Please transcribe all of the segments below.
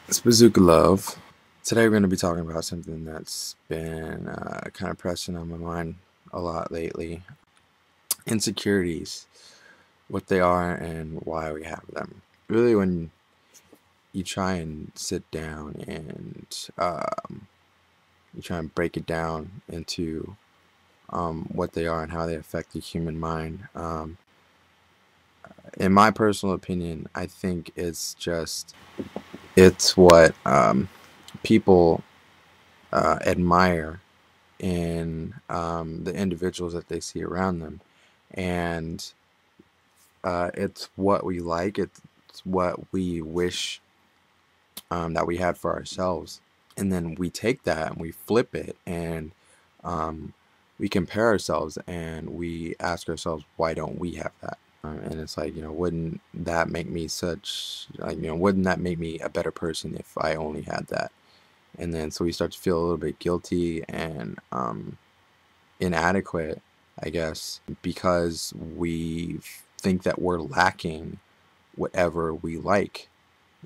It's BazookaLOVE. Today we're going to be talking about something that's been kind of pressing on my mind a lot lately. Insecurities, what they are and why we have them. Really, when you try and sit down and you try and break it down into what they are and how they affect the human mind. In my personal opinion, I think it's what people admire in the individuals that they see around them, and it's what we like. It's what we wish that we had for ourselves, and then we take that and we flip it, and um, we compare ourselves and we ask ourselves, why don't we have that? And it's like, wouldn't that make me wouldn't that make me a better person if I only had that? And then so we start to feel a little bit guilty and inadequate, I guess, because we think that we're lacking whatever we like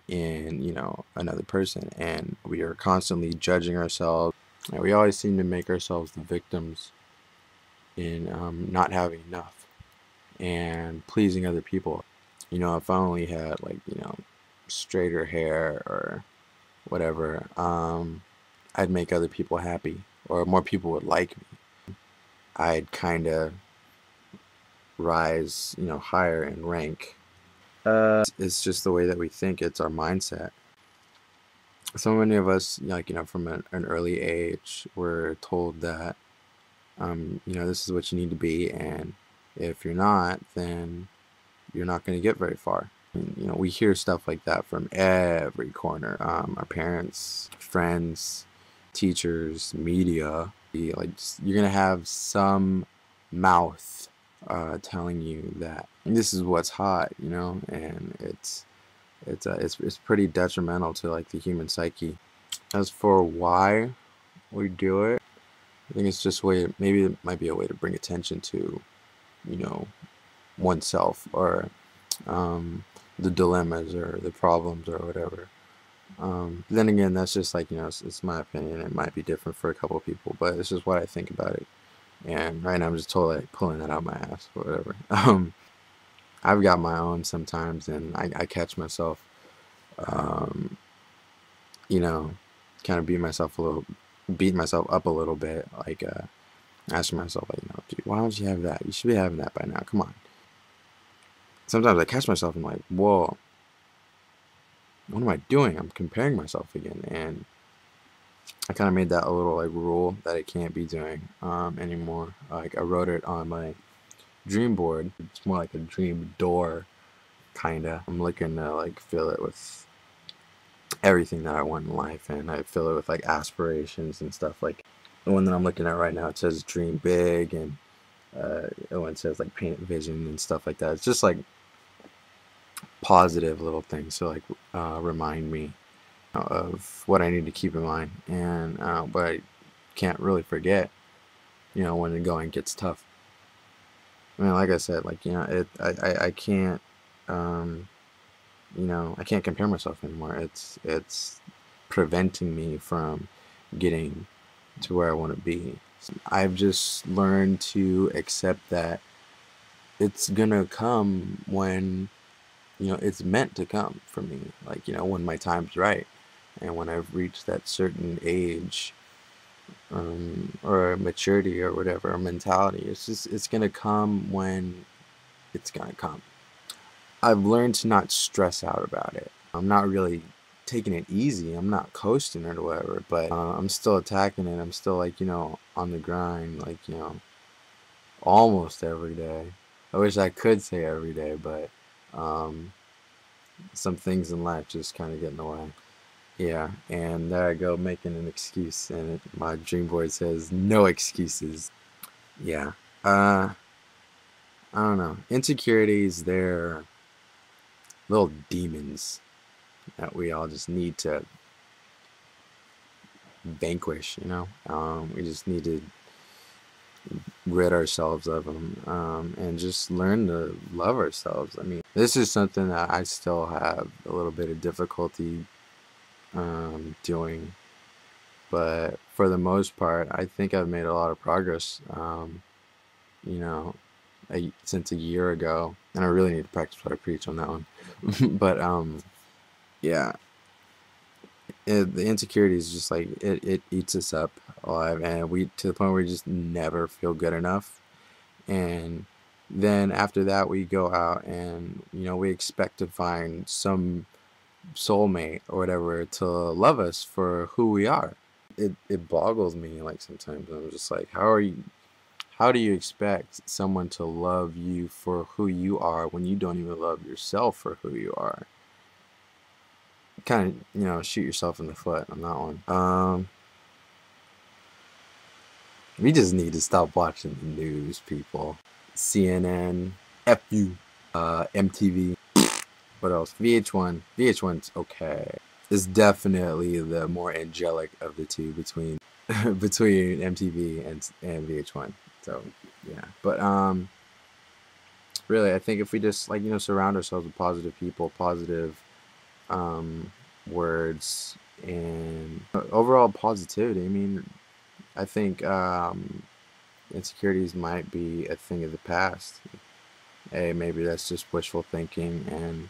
in, another person, and we are constantly judging ourselves. And we always seem to make ourselves the victims in not having enough and pleasing other people. If I only had straighter hair or whatever, I'd make other people happy, or more people would like me. I'd kind of rise, higher in rank. It's just the way that we think. It's our mindset. So many of us, from an early age, were told that, this is what you need to be, and if you're not, then you're not going to get very far. And, we hear stuff like that from every corner. Our parents, friends, teachers, media. You're going to have some mouth telling you that this is what's hot, and it's pretty detrimental to the human psyche. As for why we do it, I think it's just maybe it might be a way to bring attention to, you know, oneself, or the dilemmas or the problems or whatever. Then again, that's just it's my opinion. It might be different for a couple of people, but it's just what I think about it. And right now I'm just totally pulling that out my ass or whatever. I've got my own sometimes, and I catch myself, um, you know, kind of beat myself up a little bit, asking myself, dude, why don't you have that? You should be having that by now. Come on. Sometimes I catch myself and whoa, what am I doing? I'm comparing myself again, and I kind of made that a little rule that I can't be doing anymore. I wrote it on my dream board. It's more like a dream door, kinda. I'm looking to fill it with everything that I want in life, and I fill it with aspirations and stuff. Like the one that I'm looking at right now, it says dream big, and the one says paint vision and stuff like that. It's just positive little things to remind me of what I need to keep in mind, and but I can't really forget, when the going gets tough. I mean, like I said, I can't, I can't compare myself anymore. It's preventing me from getting to where I want to be. I've just learned to accept that it's gonna come when, it's meant to come for me. When my time's right, and when I've reached that certain age, or maturity or whatever, or mentality. It's gonna come when it's gonna come. I've learned to not stress out about it. I'm not really taking it easy. I'm not coasting or whatever, but I'm still attacking it. I'm still on the grind, almost every day. I wish I could say every day, but um, some things in life just kind of get in the way. Yeah, and there I go making an excuse, and my dream board says no excuses. Yeah, uh, I don't know. Insecurities, they're little demons that we all just need to vanquish, we just need to rid ourselves of them, and just learn to love ourselves. I mean, this is something that I still have a little bit of difficulty doing. But for the most part, I think I've made a lot of progress, you know, since a year ago. And I really need to practice what I preach on that one. But yeah, the insecurity is just like it eats us up alive, and we to the point where we just never feel good enough. And then after that, we go out and we expect to find some soulmate or whatever to love us for who we are. It boggles me, like, sometimes I'm just like, how do you expect someone to love you for who you are when you don't even love yourself for who you are? Kind of, shoot yourself in the foot on that one. We just need to stop watching the news, people. CNN, FU, MTV. What else? VH1. VH1's okay. It's definitely the more angelic of the two between between MTV and VH1. So yeah, but really, I think if we just surround ourselves with positive people, positive words, and overall positivity. I mean, I think insecurities might be a thing of the past. Hey, maybe that's just wishful thinking, and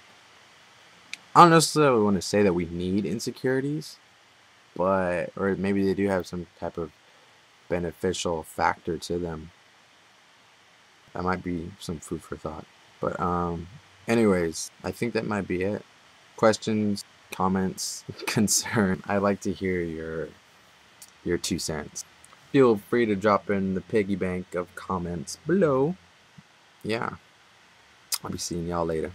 I don't necessarily want to say that we need insecurities, or maybe they do have some type of beneficial factor to them. That might be some food for thought. But anyways, I think that might be it. Questions, comments, concern. I'd like to hear your 2 cents. Feel free to drop in the piggy bank of comments below. Yeah. I'll be seeing y'all later.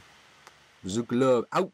BazookaLOVE out.